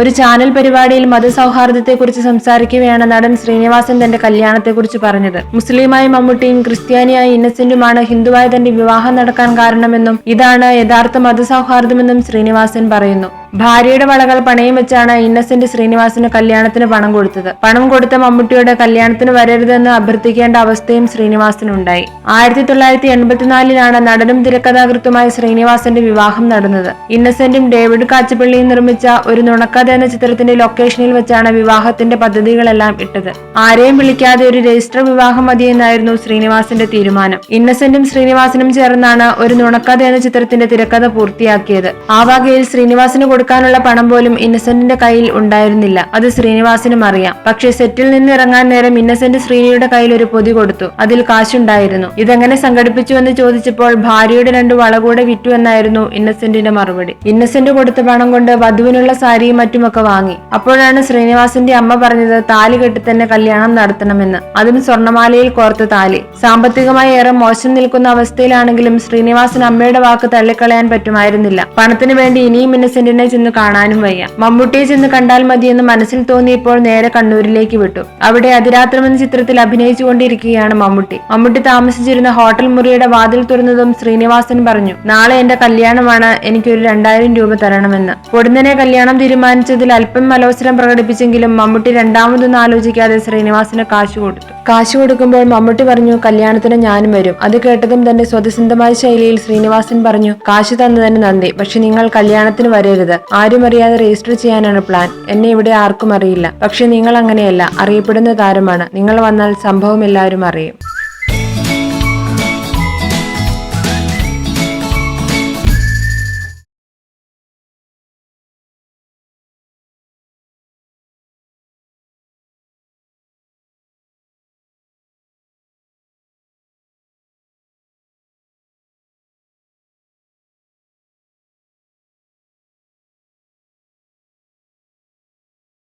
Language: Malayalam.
ഒരു ചാനൽ പരിപാടിയിൽ മതസൗഹാർദ്ദത്തെക്കുറിച്ച് സംസാരിക്കുകയാണ് നടൻ ശ്രീനിവാസൻ തന്റെ കല്യാണത്തെക്കുറിച്ച് പറഞ്ഞത്. മുസ്ലിമായ മമ്മൂട്ടിയും ക്രിസ്ത്യാനിയായ ഇന്നസെന്റുമാണ് ഹിന്ദുവായ തന്റെ വിവാഹം നടക്കാൻ കാരണമെന്നും ഇതാണ് യഥാർത്ഥ മതസൗഹാർദ്ദമെന്നും ശ്രീനിവാസൻ പറയുന്നു. ഭാര്യയുടെ വളകൾ പണയം വെച്ചാണ് ഇന്നസെന്റ് ശ്രീനിവാസന് കല്യാണത്തിന് പണം കൊടുത്തത്. പണം കൊടുത്ത മമ്മൂട്ടിയോട് കല്യാണത്തിന് വരരുതെന്ന് അഭ്യർത്ഥിക്കേണ്ട അവസ്ഥയും ശ്രീനിവാസനുണ്ടായി. 1984 നടനും തിരക്കഥാകൃത്തുമായ ശ്രീനിവാസന്റെ വിവാഹം നടന്നത്. ഇന്നസെന്റും ഡേവിഡ് കാച്ചപ്പള്ളിയും നിർമ്മിച്ച ഒരു നുണക്കഥ എന്ന ചിത്രത്തിന്റെ ലൊക്കേഷനിൽ വെച്ചാണ് വിവാഹത്തിന്റെ പദ്ധതികളെല്ലാം ഇട്ടത്. ആരെയും വിളിക്കാതെ ഒരു രജിസ്റ്റർ വിവാഹം മതിയെന്നായിരുന്നു ശ്രീനിവാസന്റെ തീരുമാനം. ഇന്നസെന്റും ശ്രീനിവാസനും ചേർന്നാണ് ഒരു നുണക്കഥ എന്ന ചിത്രത്തിന്റെ തിരക്കഥ പൂർത്തിയാക്കിയത്. ആ വകയിൽ ശ്രീനിവാസന് കൊടുക്കാനുള്ള പണം പോലും ഇന്നസെന്റിന്റെ കയ്യിൽ ഉണ്ടായിരുന്നില്ല. അത് ശ്രീനിവാസനും അറിയാം. പക്ഷേ സെറ്റിൽ നിന്ന് ഇറങ്ങാൻ നേരം ഇന്നസെന്റ് ശ്രീനിയുടെ കയ്യിൽ ഒരു പൊതി കൊടുത്തു. അതിൽ കാശുണ്ടായിരുന്നു. ഇതെങ്ങനെ സംഘടിപ്പിച്ചു എന്ന് ചോദിച്ചപ്പോൾ ഭാര്യയുടെ 2 വള കൂടെ വിറ്റു എന്നായിരുന്നു ഇന്നസെന്റിന്റെ മറുപടി. ഇന്നസെന്റ് കൊടുത്ത പണം കൊണ്ട് വധുവിനുള്ള സാരിയും മറ്റുമൊക്കെ വാങ്ങി. അപ്പോഴാണ് ശ്രീനിവാസന്റെ അമ്മ പറഞ്ഞത് താലി കെട്ടി തന്നെ കല്യാണം നടത്തണമെന്ന്, അതും സ്വർണ്ണമാലയിൽ കോർത്ത താലി. സാമ്പത്തികമായി ഏറെ മോശം നിൽക്കുന്ന അവസ്ഥയിലാണെങ്കിലും ശ്രീനിവാസൻ അമ്മയുടെ വാക്ക് തള്ളിക്കളയാൻ പറ്റുമായിരുന്നില്ല. പണത്തിന് വേണ്ടി ഇനിയും ഇന്നസെന്റിനെ ചെന്ന് കാണാനും വയ്യ. മമ്മൂട്ടിയെ ചെന്ന് കണ്ടാൽ മതിയെന്ന് മനസ്സിൽ തോന്നിയപ്പോൾ നേരെ കണ്ണൂരിലേക്ക് വിട്ടു. അവിടെ അതിരാത്രം എന്ന ചിത്രത്തിൽ അഭിനയിച്ചുകൊണ്ടിരിക്കുകയാണ് മമ്മൂട്ടി താമസിച്ചിരുന്ന ഹോട്ടൽ മുറിയുടെ വാതിൽ തുറന്നതും ശ്രീനിവാസൻ പറഞ്ഞു, നാളെ എന്റെ കല്യാണമാണ്, എനിക്കൊരു 2000 രൂപ തരണമെന്ന്. പൊടുന്നനെ കല്യാണം തീരുമാനിച്ചതിൽ അല്പം അലോസരം പ്രകടിപ്പിച്ചെങ്കിലും മമ്മൂട്ടി രണ്ടാമതൊന്നും ആലോചിക്കാതെ ശ്രീനിവാസന് കാശ് കൊടുത്തു. കാശ് കൊടുക്കുമ്പോൾ മമ്മൂട്ടി പറഞ്ഞു, കല്യാണത്തിന് ഞാനും വരും. അത് കേട്ടതും തന്റെ സ്വതസിദ്ധമായ ശൈലിയിൽ ശ്രീനിവാസൻ പറഞ്ഞു, കാശ് തന്നതിന് നന്ദി, പക്ഷെ നിങ്ങൾ കല്യാണത്തിന് വരരുത്. ആരും അറിയാതെ രജിസ്റ്റർ ചെയ്യാനാണ് പ്ലാൻ. എന്നെ ഇവിടെ ആർക്കും അറിയില്ല. പക്ഷെ നിങ്ങൾ അങ്ങനെയല്ല, അറിയപ്പെടുന്ന താരമാണ്. നിങ്ങൾ വന്നാൽ സംഭവം എല്ലാവരും അറിയും.